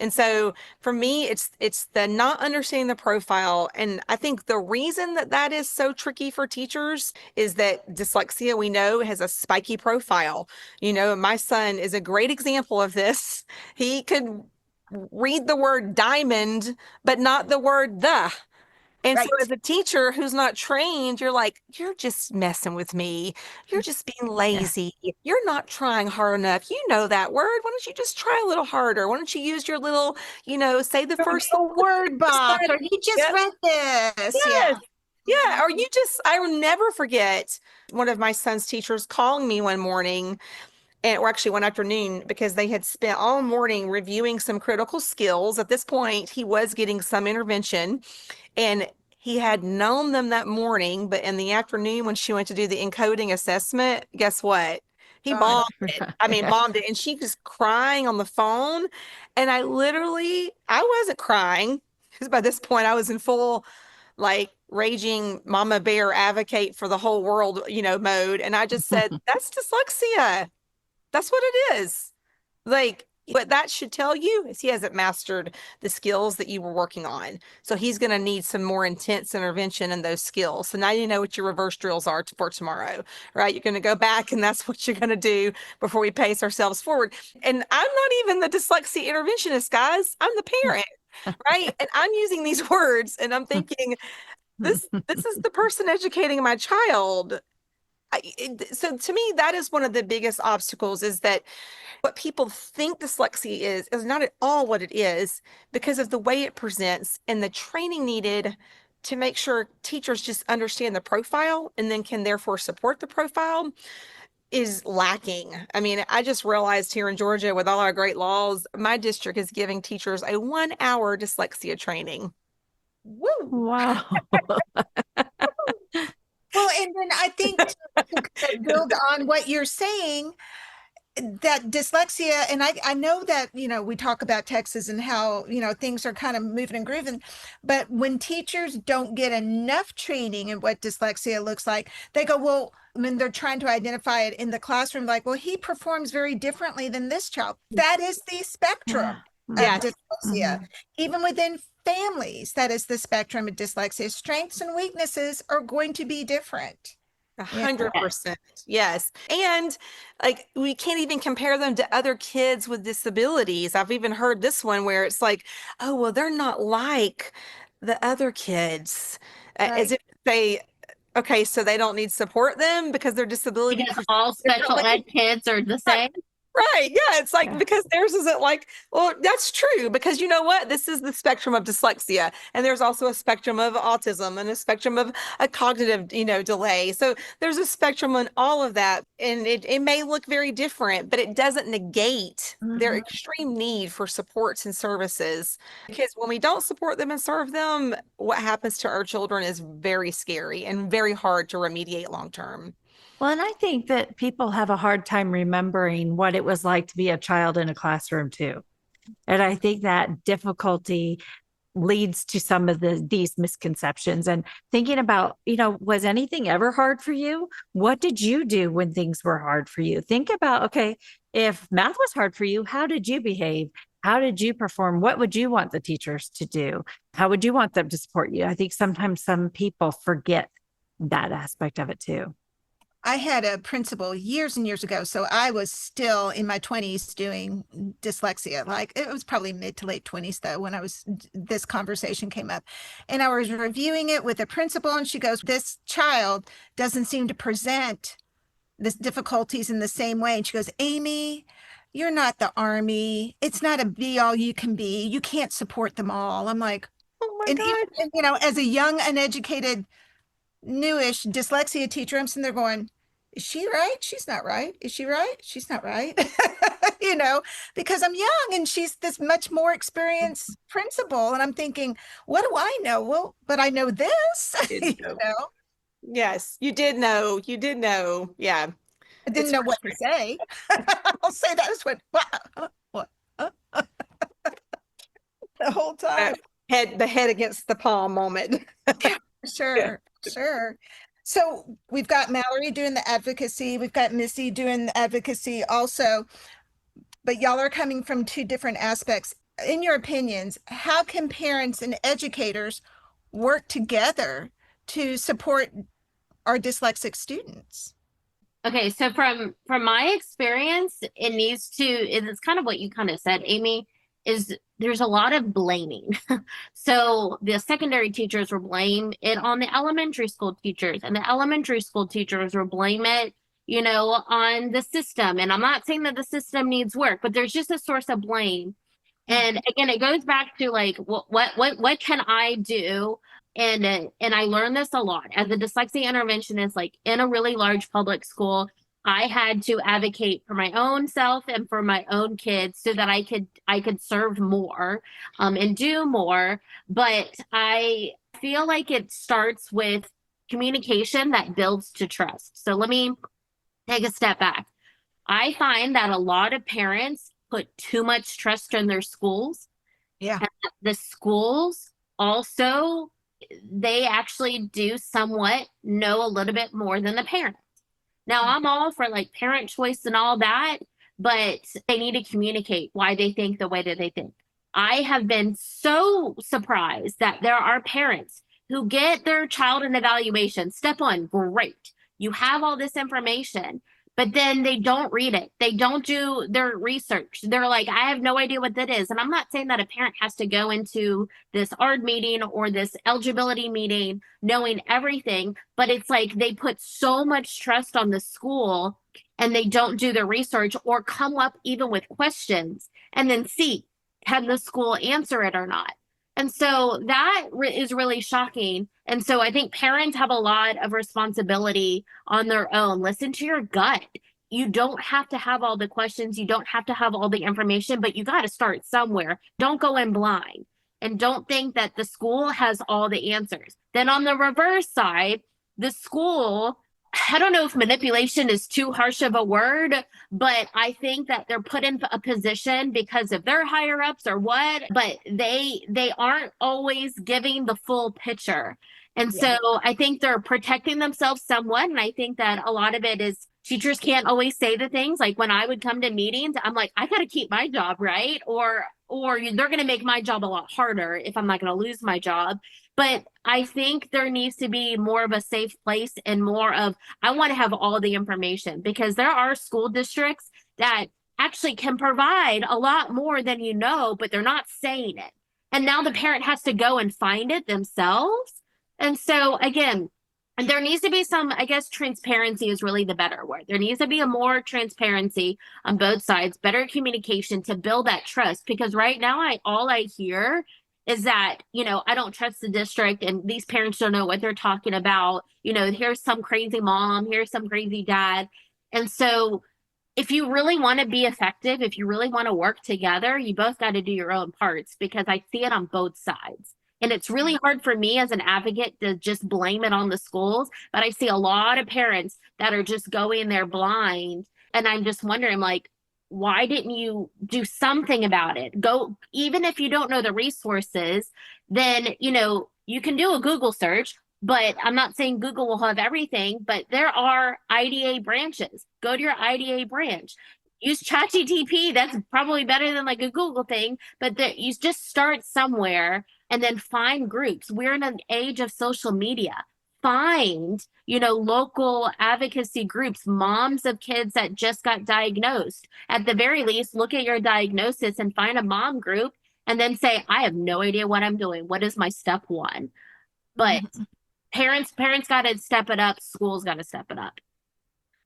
And so for me, it's the not understanding the profile. And I think the reason that that is so tricky for teachers is that dyslexia, we know, has a spiky profile. You know, my son is a great example of this. He could read the word diamond, but not the word the. And so as a teacher who's not trained, you're like, you're just messing with me. You're just being lazy. You're not trying hard enough. You know that word. Why don't you just try a little harder? Why don't you use your little, say the first word box, or you just read this. Yes. Yeah. Or I will never forget one of my son's teachers calling me one morning or actually one afternoon, because they had spent all morning reviewing some critical skills. At this point, he was getting some intervention. And he had known them that morning, but in the afternoon when she went to do the encoding assessment, guess what? He bombed it. I mean, bombed it. And she was crying on the phone. And I wasn't crying because by this point I was in full, like, raging mama bear advocate for the whole world, mode. And I just said, that's dyslexia. That's what it is. Like, what that should tell you is he hasn't mastered the skills that you were working on. So he's going to need some more intense intervention in those skills. So now you know what your reverse drills are for tomorrow, right? You're going to go back and that's what you're going to do before we pace ourselves forward. And I'm not even the dyslexia interventionist, guys. I'm the parent, right? And I'm using these words and I'm thinking, this is the person educating my child. So to me, that is one of the biggest obstacles, is that what people think dyslexia is not at all what it is, because of the way it presents and the training needed to make sure teachers just understand the profile and then can therefore support the profile is lacking. I mean, I just realized here in Georgia, with all our great laws, my district is giving teachers a 1-hour dyslexia training. Woo! Wow. Well, and then I think to build on what you're saying, that dyslexia, and I know that, we talk about Texas and how, things are kind of moving and grooving, but when teachers don't get enough training in what dyslexia looks like, they go, well, when they're trying to identify it in the classroom, like, well, he performs very differently than this child. That is the spectrum of dyslexia. Even within families, that is the spectrum of dyslexia. Strengths and weaknesses are going to be different. 100%. Yes. And like, we can't even compare them to other kids with disabilities. I've even heard this one where it's like, oh, well, they're not like the other kids. As if okay, so they don't need support then because their disability. Because all special ed kids are the same. Right. Yeah. It's like, because theirs isn't like, well, that's true, because you know what? This is the spectrum of dyslexia. And there's also a spectrum of autism and a spectrum of a cognitive, delay. So there's a spectrum on all of that. And it may look very different, but it doesn't negate their extreme need for supports and services. Because when we don't support them and serve them, what happens to our children is very scary and very hard to remediate long term. Well, and I think that people have a hard time remembering what it was like to be a child in a classroom too. And I think that difficulty leads to some of these misconceptions, and thinking about, was anything ever hard for you? What did you do when things were hard for you? Think about, okay, if math was hard for you, how did you behave? How did you perform? What would you want the teachers to do? How would you want them to support you? I think sometimes some people forget that aspect of it too. I had a principal years and years ago. So I was still in my 20s doing dyslexia. Like it was probably mid to late 20s though, when this conversation came up. And I was reviewing it with a principal and she goes, this child doesn't seem to present the difficulties in the same way. And she goes, Amy, you're not the Army. It's not a be all you can be. You can't support them all. I'm like, Oh my God. and, you know, as a young, uneducated, newish dyslexia teacher, I'm sitting there going, is she right? She's not right. Is she right? She's not right. You know, because I'm young and she's this much more experienced principal. And I'm thinking, what do I know? Well, but I know this, you know. Yes, you did know. You did know. Yeah. I didn't know what to say. I'll say that was what the whole time. The head against the palm moment. Sure. So we've got Mallary doing the advocacy. We've got Missy doing the advocacy also. But y'all are coming from two different aspects. In your opinions, how can parents and educators work together to support our dyslexic students? Okay, so from my experience, it's kind of what you kind of said, Amy, is there's a lot of blaming. So the secondary teachers will blame it on the elementary school teachers, and the elementary school teachers will blame it, you know, on the system. And I'm not saying that the system needs work, but there's just a source of blame. And again, it goes back to like, what can I do? And I learned this a lot as a dyslexia interventionist, like in a really large public school. I had to advocate for my own self and for my own kids so that I could serve more and do more. But I feel like it starts with communication that builds to trust. So let me take a step back. I find that a lot of parents put too much trust in their schools. Yeah. And the schools also, they actually do somewhat know a little bit more than the parents. Now, I'm all for like parent choice and all that, but they need to communicate why they think the way that they think. I have been so surprised that there are parents who get their child an evaluation. Step one, great. You have all this information, but then they don't read it. They don't do their research. They're like, I have no idea what that is. And I'm not saying that a parent has to go into this ARD meeting or this eligibility meeting knowing everything, but it's like they put so much trust on the school and they don't do the research or come up even with questions and then see, can the school answer it or not? And so that is really shocking. And so I think parents have a lot of responsibility on their own. Listen to your gut. You don't have to have all the questions. You don't have to have all the information, but you got to start somewhere. Don't go in blind and don't think that the school has all the answers. Then on the reverse side, the school, I don't know if manipulation is too harsh of a word, but I think that they're put in a position because of their higher ups or what, but they aren't always giving the full picture. And so I think they're protecting themselves somewhat. And I think that a lot of it is teachers can't always say the things. Like when I would come to meetings, I'm like, I got to keep my job, right? Or they're going to make my job a lot harder if I'm not going to lose my job. But I think there needs to be more of a safe place and more of, I want to have all the information, because there are school districts that actually can provide a lot more than you know, but they're not saying it. And now the parent has to go and find it themselves. And so again, there needs to be some, I guess, transparency is really the better word. There needs to be a more transparency on both sides, better communication to build that trust. Because right now, all I hear is that, you know, I don't trust the district and these parents don't know what they're talking about. You know, here's some crazy mom, here's some crazy dad. And so if you really want to be effective, if you really want to work together, you both got to do your own parts, because I see it on both sides. And it's really hard for me as an advocate to just blame it on the schools. But I see a lot of parents that are just going there blind. And I'm just wondering, like, why didn't you do something about it? Go, even if you don't know the resources, then, you know, you can do a Google search. But I'm not saying Google will have everything, but there are IDA branches. Go to your IDA branch. Use ChatGPT. That's probably better than like a Google thing, but you just start somewhere and then find groups. We're in an age of social media. find, local advocacy groups, moms of kids that just got diagnosed. At the very least, look at your diagnosis and find a mom group and then say, I have no idea what I'm doing. What is my step one? But parents got to step it up. Schools got to step it up.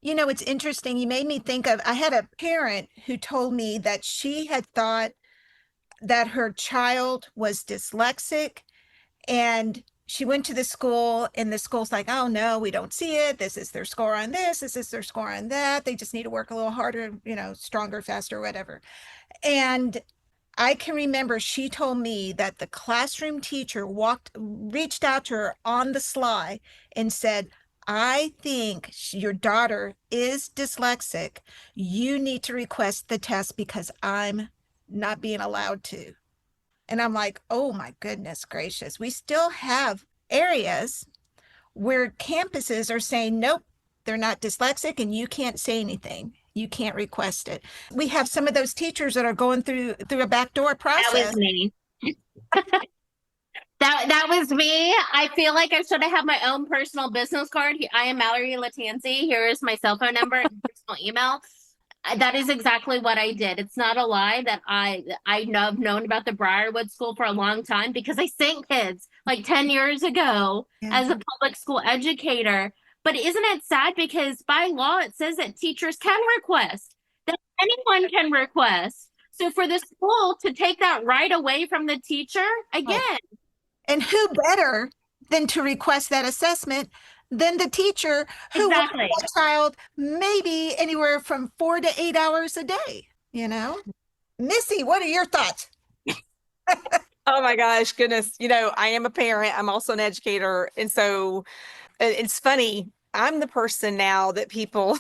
It's interesting. You made me think of, I had a parent who told me that she had thought that her child was dyslexic, and she went to the school, and the school's like, oh no, we don't see it. This is their score on this. This is their score on that. They just need to work a little harder, stronger, faster, whatever. And I can remember she told me that the classroom teacher reached out to her on the sly and said, I think your daughter is dyslexic. You need to request the test because I'm not being allowed to. And I'm like, oh my goodness gracious. We still have areas where campuses are saying, nope, they're not dyslexic and you can't say anything. You can't request it. We have some of those teachers that are going through a backdoor process. That was me. That was me. I feel like I should have had my own personal business card. I am Mallary Lattanze. Here is my cell phone number and personal email. That is exactly what I did. It's not a lie that I've known about the Briarwood School for a long time because I sent kids like 10 years ago as a public school educator. But isn't it sad because by law it says that teachers can request, that anyone can request. So for the school to take that right away from the teacher, again. And who better than to request that assessment than the teacher who works with that child maybe anywhere from 4 to 8 hours a day, Missy, what are your thoughts? Oh my gosh, goodness. I am a parent. I'm also an educator. And so it's funny. I'm the person now that people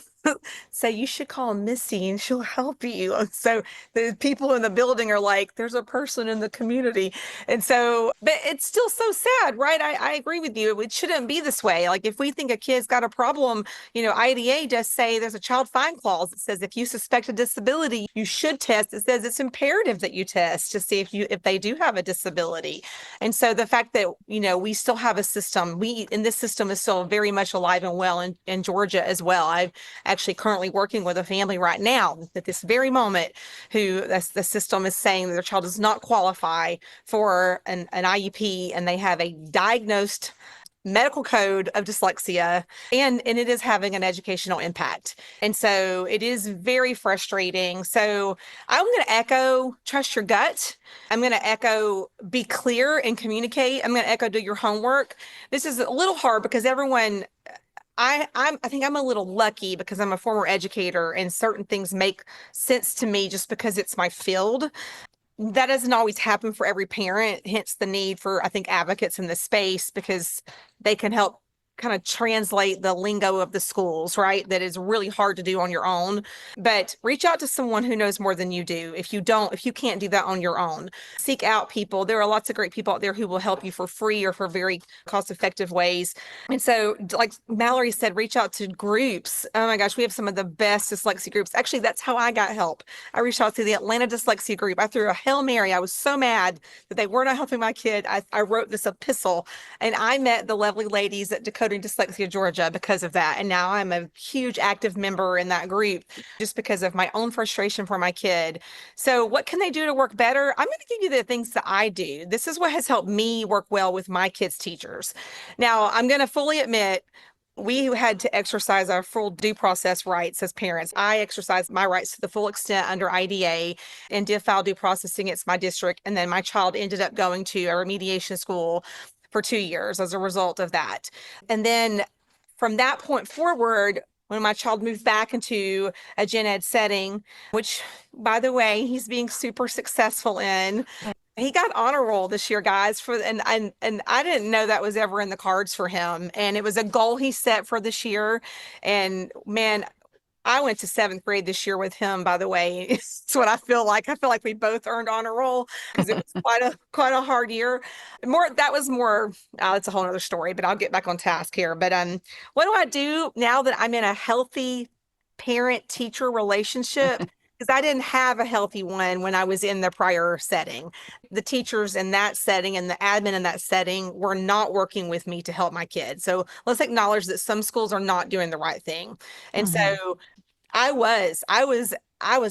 say you should call Missy and she'll help you. And so the people in the building are like, there's a person in the community. And so, but it's still so sad, right? I agree with you. It shouldn't be this way. Like if we think a kid's got a problem, IDA does say there's a child find clause that says if you suspect a disability, you should test. It says it's imperative that you test to see if they do have a disability. And so the fact that, we still have a system, this system is still very much alive and well in Georgia as well. I've actually currently working with a family right now at this very moment who the system is saying that their child does not qualify for an IEP and they have a diagnosed medical code of dyslexia and it is having an educational impact. And so it is very frustrating. So I'm going to echo, trust your gut. I'm going to echo, be clear and communicate. I'm going to echo, do your homework. This is a little hard because everyone, I think I'm a little lucky because I'm a former educator and certain things make sense to me just because it's my field. That doesn't always happen for every parent, hence the need for, I think, advocates in this space because they can help kind of translate the lingo of the schools, right? That is really hard to do on your own, but reach out to someone who knows more than you do. If you can't do that on your own, seek out people. There are lots of great people out there who will help you for free or for very cost-effective ways. And so, like Mallary said, reach out to groups. Oh my gosh, we have some of the best dyslexia groups. Actually, that's how I got help. I reached out to the Atlanta Dyslexia Group. I threw a Hail Mary. I was so mad that they were not helping my kid. I wrote this epistle and I met the lovely ladies at Decoding Dyslexia Georgia because of that. And now I'm a huge active member in that group just because of my own frustration for my kid. So what can they do to work better? I'm going to give you the things that I do. This is what has helped me work well with my kids' teachers. Now, I'm going to fully admit we had to exercise our full due process rights as parents. I exercised my rights to the full extent under IDA and did file due process against my district. And then my child ended up going to a remediation school for 2 years as a result of that. And then from that point forward, when my child moved back into a gen ed setting, which by the way, he's being super successful in, he got honor roll this year, guys, and I didn't know that was ever in the cards for him. And it was a goal he set for this year. And man, I went to 7th grade this year with him, by the way. It's what I feel like. I feel like we both earned honor roll because it was quite a hard year. That's a whole other story, but I'll get back on task here. But what do I do now that I'm in a healthy parent-teacher relationship? because I didn't have a healthy one when I was in the prior setting. The teachers in that setting and the admin in that setting were not working with me to help my kids. So let's acknowledge that some schools are not doing the right thing. And so I was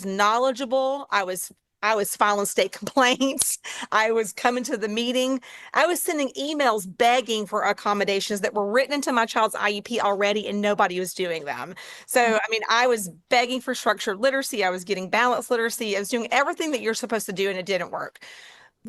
knowledgeable. I was filing state complaints. I was coming to the meeting. I was sending emails begging for accommodations that were written into my child's IEP already, and nobody was doing them. So, I mean, I was begging for structured literacy. I was getting balanced literacy. I was doing everything that you're supposed to do, and it didn't work.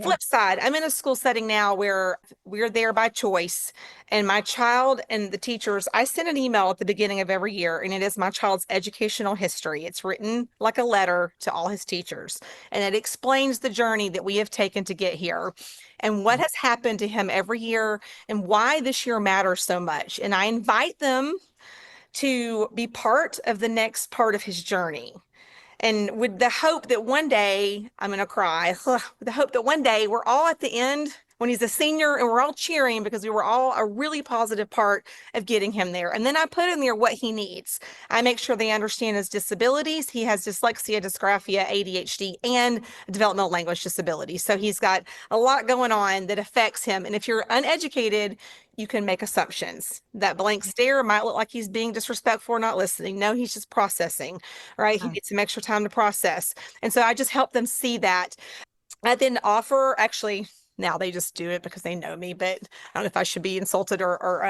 Flip side, I'm in a school setting now where we're there by choice, and my child and the teachers, I send an email at the beginning of every year, and it is my child's educational history. It's written like a letter to all his teachers, and it explains the journey that we have taken to get here and what has happened to him every year and why this year matters so much. And I invite them to be part of the next part of his journey. And with the hope that one day, I'm going to cry, with the hope that one day we're all at the end when he's a senior and we're all cheering because we were all a really positive part of getting him there. And then I put in there what he needs. I make sure they understand his disabilities. He has dyslexia, dysgraphia, ADHD, and developmental language disability. So he's got a lot going on that affects him. And if you're uneducated, you can make assumptions. That blank stare might look like he's being disrespectful or not listening. No, he's just processing, right? He needs some extra time to process. And so I just help them see that. I then offer, actually, now they just do it because they know me, but I don't know if I should be insulted or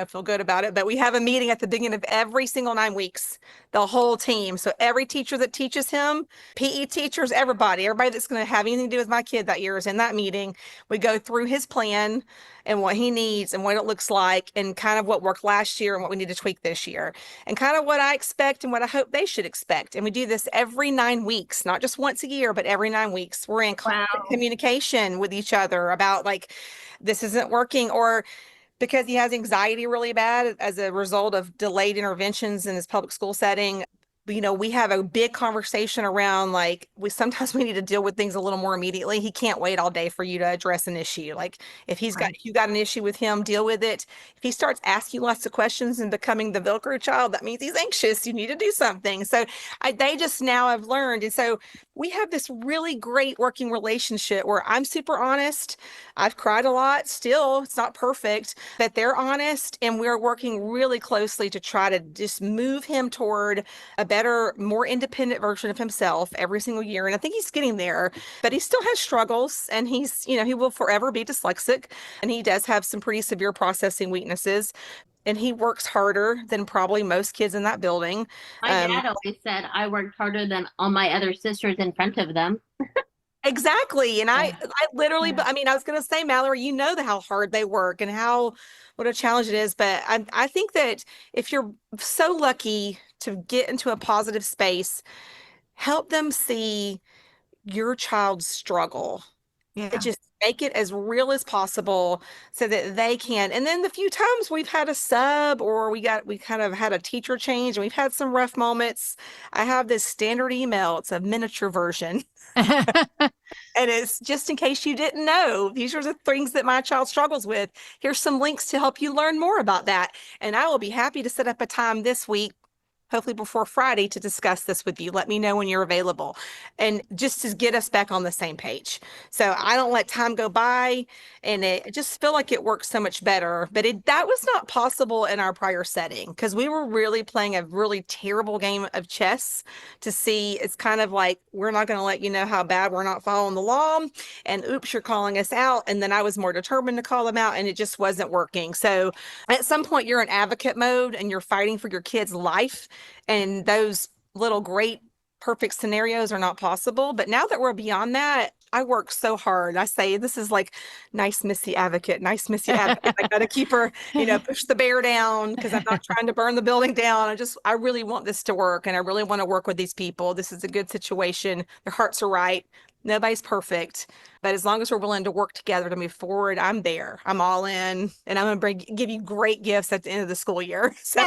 feel good about it. But we have a meeting at the beginning of every single 9 weeks, the whole team. So every teacher that teaches him, PE teachers, everybody that's going to have anything to do with my kid that year is in that meeting. We go through his plan and what he needs and what it looks like and kind of what worked last year and what we need to tweak this year and kind of what I expect and what I hope they should expect. And we do this every 9 weeks, not just once a year, but every 9 weeks. We're in constant communication with each other about like, this isn't working, or because he has anxiety really bad as a result of delayed interventions in his public school setting. We have a big conversation around like sometimes we need to deal with things a little more immediately. He can't wait all day for you to address an issue. Like if you got an issue with him, deal with it. If he starts asking lots of questions and becoming the Velcro child, that means he's anxious. You need to do something. So they just now have learned. And so we have this really great working relationship where I'm super honest. I've cried a lot still. It's not perfect, but they're honest. And we're working really closely to try to just move him toward a better, more independent version of himself every single year. And I think he's getting there, but he still has struggles and he will forever be dyslexic. And he does have some pretty severe processing weaknesses. And he works harder than probably most kids in that building. My dad always said I worked harder than all my other sisters in front of them. Exactly. And I literally, I mean, I was going to say, Mallary, how hard they work and what a challenge it is. But I think that if you're so lucky to get into a positive space, help them see your child's struggle. Yeah. Just make it as real as possible so that they can. And then the few times we've had a sub or we kind of had a teacher change and we've had some rough moments, I have this standard email. It's a miniature version. And it's just in case you didn't know, these are the things that my child struggles with. Here's some links to help you learn more about that. And I will be happy to set up a time this week, hopefully before Friday, to discuss this with you. Let me know when you're available and just to get us back on the same page. So I don't let time go by and it just feel like it works so much better. But that was not possible in our prior setting because we were really playing a really terrible game of chess to see. It's kind of like, we're not going to let you know how bad we're not following the law. And oops, you're calling us out. And then I was more determined to call them out and it just wasn't working. So at some point you're in advocate mode and you're fighting for your kid's life. And those little great perfect scenarios are not possible. But now that we're beyond that, I work so hard. I say, this is like nice Missy advocate. I got to keep her, push the bear down because I'm not trying to burn the building down. I really want this to work. And I really want to work with these people. This is a good situation. Their hearts are right. Nobody's perfect, but as long as we're willing to work together to move forward, I'm there. I'm all in, and I'm going to give you great gifts at the end of the school year. So.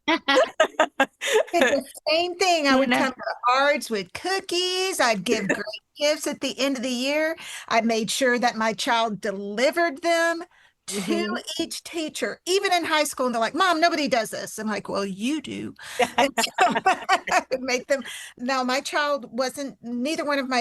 The same thing. I would come to ARDS with cookies. I'd give great gifts at the end of the year. I made sure that my child delivered them to each teacher, even in high school. And they're like, Mom, nobody does this. I'm like, well, you do. And so I would make them. Now, my child wasn't, neither one of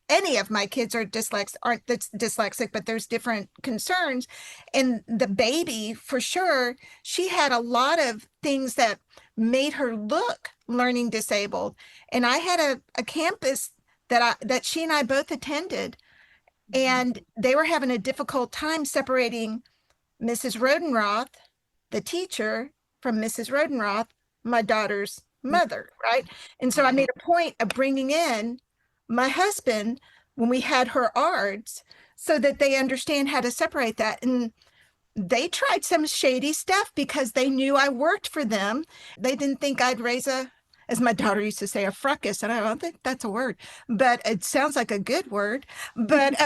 any of my kids aren't dyslexic, but there's different concerns. And the baby, for sure, she had a lot of things that made her look learning disabled. And I had a campus that she and I both attended, and they were having a difficult time separating Mrs. Rodenroth, the teacher, from Mrs. Rodenroth, my daughter's mother, right? And so I made a point of bringing in my husband when we had her ARDS so that they understand how to separate that. And they tried some shady stuff because they knew I worked for them. They didn't think I'd raise as my daughter used to say, a fracas. And I don't think that's a word, but it sounds like a good word. But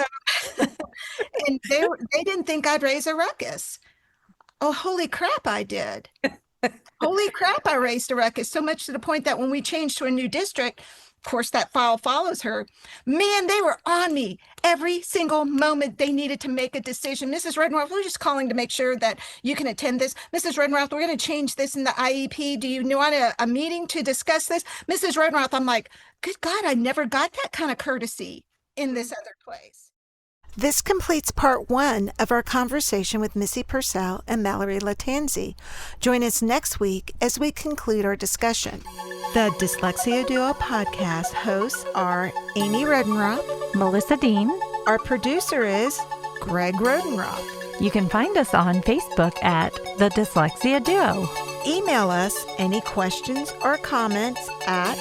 and they didn't think I'd raise a ruckus. Oh, holy crap, I did. Holy crap, I raised a ruckus, so much to the point that when we changed to a new district, of course, that file follows her. Man, they were on me every single moment they needed to make a decision. Mrs. Rodenroth, we're just calling to make sure that you can attend this. Mrs. Rodenroth, we're going to change this in the IEP. Do you want a meeting to discuss this? Mrs. Rodenroth, I'm like, good God, I never got that kind of courtesy in this other place. This completes part 1 of our conversation with Missy Purcell and Mallary Lattanze. Join us next week as we conclude our discussion. The Dyslexia Duo podcast hosts are Amy Rodenroth, Melissa Dean. Our producer is Greg Rodenroth. You can find us on Facebook at The Dyslexia Duo. Email us any questions or comments at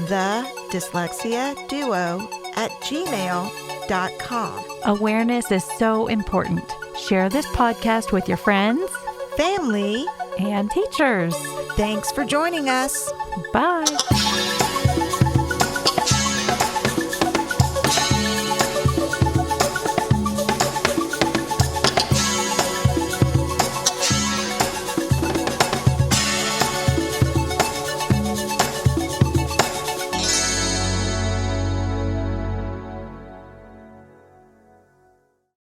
thedyslexiaduo@gmail.com. Awareness is so important. Share this podcast with your friends, family, and teachers. Thanks for joining us. Bye.